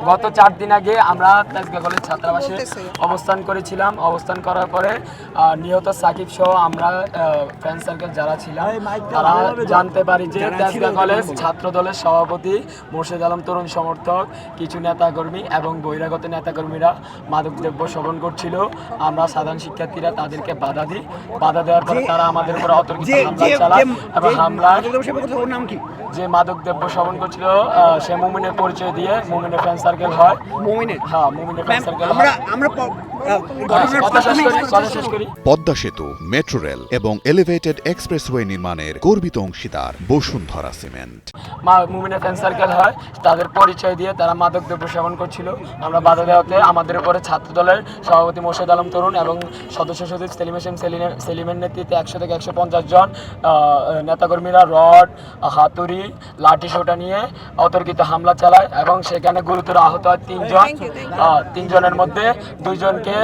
গত 4 দিন আগে আমরা তেজগাঁ কলেজ ছাত্রাবাসে অবস্থান করেছিলাম। অবস্থান করার পরে নিহত সাকিব সহ আমরা ফ্রেন্ড সার্কেল যারা ছিলাম তারা জানতে পারি যে তেজগাঁ কলেজ ছাত্র দলের সভাপতি মোর্শেদ আলম তরুণ সমর্থক কিছু নেতাকর্মী এবং বহিরাগত নেতাকর্মীরা মাদকদ্রব্য সেবন করছিল। আমরা সাধারণ শিক্ষার্থীরা তাদেরকে বাধা দিই। বাধা দেওয়ার পরে তারা আমাদের উপর অতর্কিত হামলা চালায় এবং হামলায় যে মাদকদ্রব্য সেবন করছিল সে মুমিনের পরিচয় দিয়ে মুমিনের ফ্রেন্ড সার্কেল হয়। মুমিনের ফ্রেন্ড সার্কেল পদ্মা সেতু, মেট্রো রেল এবং এলিভেটেড এক্সপ্রেসওয়ে নির্মাণের গর্বিত অংশীদার বসুন্ধরা সিমেন্ট। মুমিনের ফ্রেন্ড সার্কেল হয়, তাদের পরিচয় দিয়ে তারা মাদকদ্রব্য সেবন করছিল। আমরা বাধা দেওয়াতে আমাদের উপরে ছাত্র দলের সভাপতি মোর্শেদ আলম তরুণ এবং সদস্য সচিব সেলিমের নেতৃত্বে 100 থেকে 150 জন নেতাকর্মীরা রড, হাতুড়ি, লাঠি সোটা নিয়ে অতর্কিত হামলা চালায় এবং সেখানে গুরুতর আহত হয় 3 জন। 3 জনের মধ্যে 2 জনকে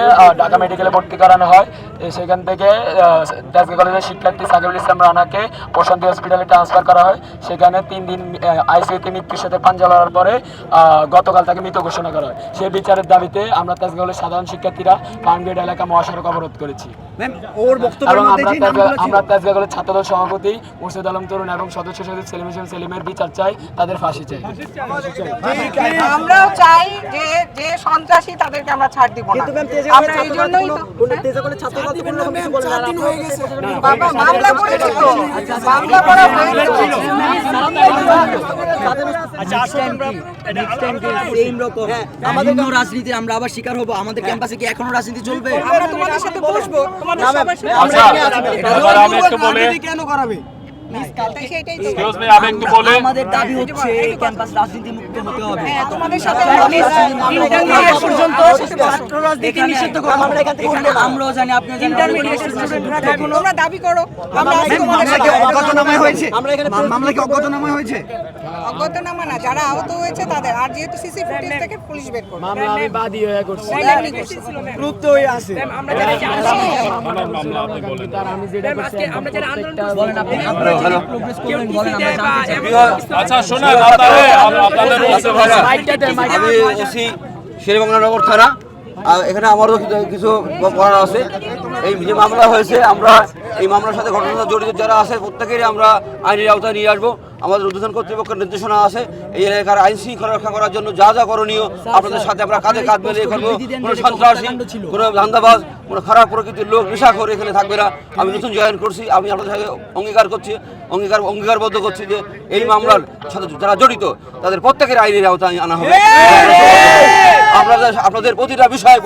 ঢাকা মেডিকেলে ভর্তি করানো হয়। সেখান থেকে তেজগাঁ কলেজের শিক্ষার্থী সাকিবুল ইসলাম রানাকে প্রশান্তি হসপিটালে ট্রান্সফার করা হয়। সেখানে 3 দিন আইসিইউতে মৃত্যুর সাথে পাঞ্জা লড়ার পরে গতকাল তাকে মৃত ঘোষণা করা হয়। সেই বিচারের দাবিতে আমরা তেজগাঁ কলেজের সাধারণ শিক্ষার্থীরা ফার্মগেট এলাকা মহাসড়ক অবরোধ করেছি এবং আমরা তেজগাঁ কলেজ ছাত্রদল সভাপতি মোর্শেদ আলম তরুণ এবং সদস্য সচিব সেলিমের বিচার চাই, তাদের ফাঁসি চাই। আমরাও চাই যে সন্ত্রাসী তাদেরকে আমরা ছাড় দিব না। আমরা এই জন্যই তো বাবা মামলা করেছি তো, মামলা করা হয়েছে। আমাদের রাজনীতি আমরা আবার শিকার হবো। আমাদের ক্যাম্পাসে কি এখনো রাজনীতি চলবে? আমরা তোমাদের সাথে বসবো, তোমাদের সবার সাথে কেন করাবে? আমাদের দাবি হচ্ছে এই ক্যাম্পাস রাজনীতি মুক্ত হতে হবে। তোমাদের সাথে পর্যন্ত ছাত্র রাজনীতি নিষিদ্ধ করা হবে। আমরাও জানি, আপনিও জানেন। তোমরা দাবি করো, আমরা অজ্ঞাতনামা হয়েছে। মামলা কি অজ্ঞাতনামা হয়েছে? অজ্ঞাতনামা না, যারা আহত হয়েছে তাদের। আর যেহেতু সিসি ফুটেজ থেকে পুলিশ বের করবে। মামলা আমি বাদী হয়ে করছি, প্রুফ হয়ে আছে। আমরা যারা আমি যেটা করছি আমরা যারা আন্দোলন বলেন আপনি প্রোগ্রেস করবেন বলেন, আমরা জানতে চাই। আচ্ছা শোনেন, আপনাদের আমি ওসি শেরেবাংলানগর থানা। এখানে আমারও কিছু করার আছে। এই যে মামলা হয়েছে, আমরা এই মামলার সাথে ঘটনা জড়িত যারা আছে প্রত্যেকেরই আমরা আইনের আওতায় নিয়ে আসবো। আমাদের ঊর্ধ্বতন কর্তৃপক্ষের নির্দেশনা আছে এই এলাকার আইন শৃঙ্খলা রক্ষা করার জন্য যা যা করণীয় আপনাদের সাথে আমরা কাঁধে কাঁধ মিলিয়ে করবো। কোনো সন্ত্রাসী, কোনো ধান্দাবাজ, কোনো খারাপ প্রকৃতির লোক নেশা করে এখানে থাকবে না। আমি নতুন জয়েন করছি, আমি আপনাদের সাথে অঙ্গীকারবদ্ধ করছি যে এই মামলার সাথে যারা জড়িত তাদের প্রত্যেকের আইনের আওতায় আনা হবে। আপনাদের প্রতিটা বিষয়ে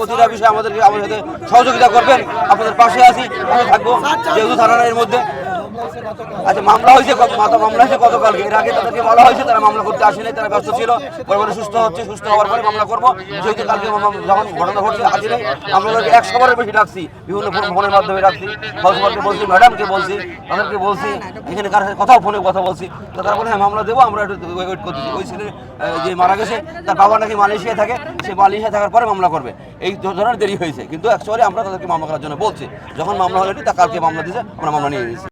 আমাদের সাথে সহযোগিতা করবেন। আপনাদের পাশে আছি, থাকবো। যেহেতু থানার মধ্যে আচ্ছা মামলা হয়েছে গতকালকে। এর আগে তাদেরকে বলা হয়েছে, তারা মামলা করতে আসেনি, তারা ব্যস্ত ছিল। পরে সুস্থ হওয়ার পরে মামলা করবো। যেহেতু কালকে যখন ঘটনা ঘটছে হাজির আমরা 100 বারের বেশি ডাকছি, বিভিন্ন ফোনের মাধ্যমে ডাকছি, ফৌজমাকে বলছি, ম্যাডামকে বলছি, তাদেরকে বলছি, এখানে কার সাথে ফোনে কথা বলছি। তো তারা বলে হ্যাঁ মামলা দেবো, আমরা একটু ওয়েট করতেছি। ওই ছেলে যে মারা গেছে তার বাবা নাকি মালয়েশিয়ায় থাকে, সে মালয়েশিয়ায় থাকার পরে মামলা করবে। এই ধরনের দেরি হয়েছে, কিন্তু অ্যাকচুয়ালি আমরা তাদেরকে মামলা করার জন্য বলছি। যখন মামলা হয়নি তা কালকে মামলা দিয়েছে, আমরা মামলা নিয়ে নিয়েছি।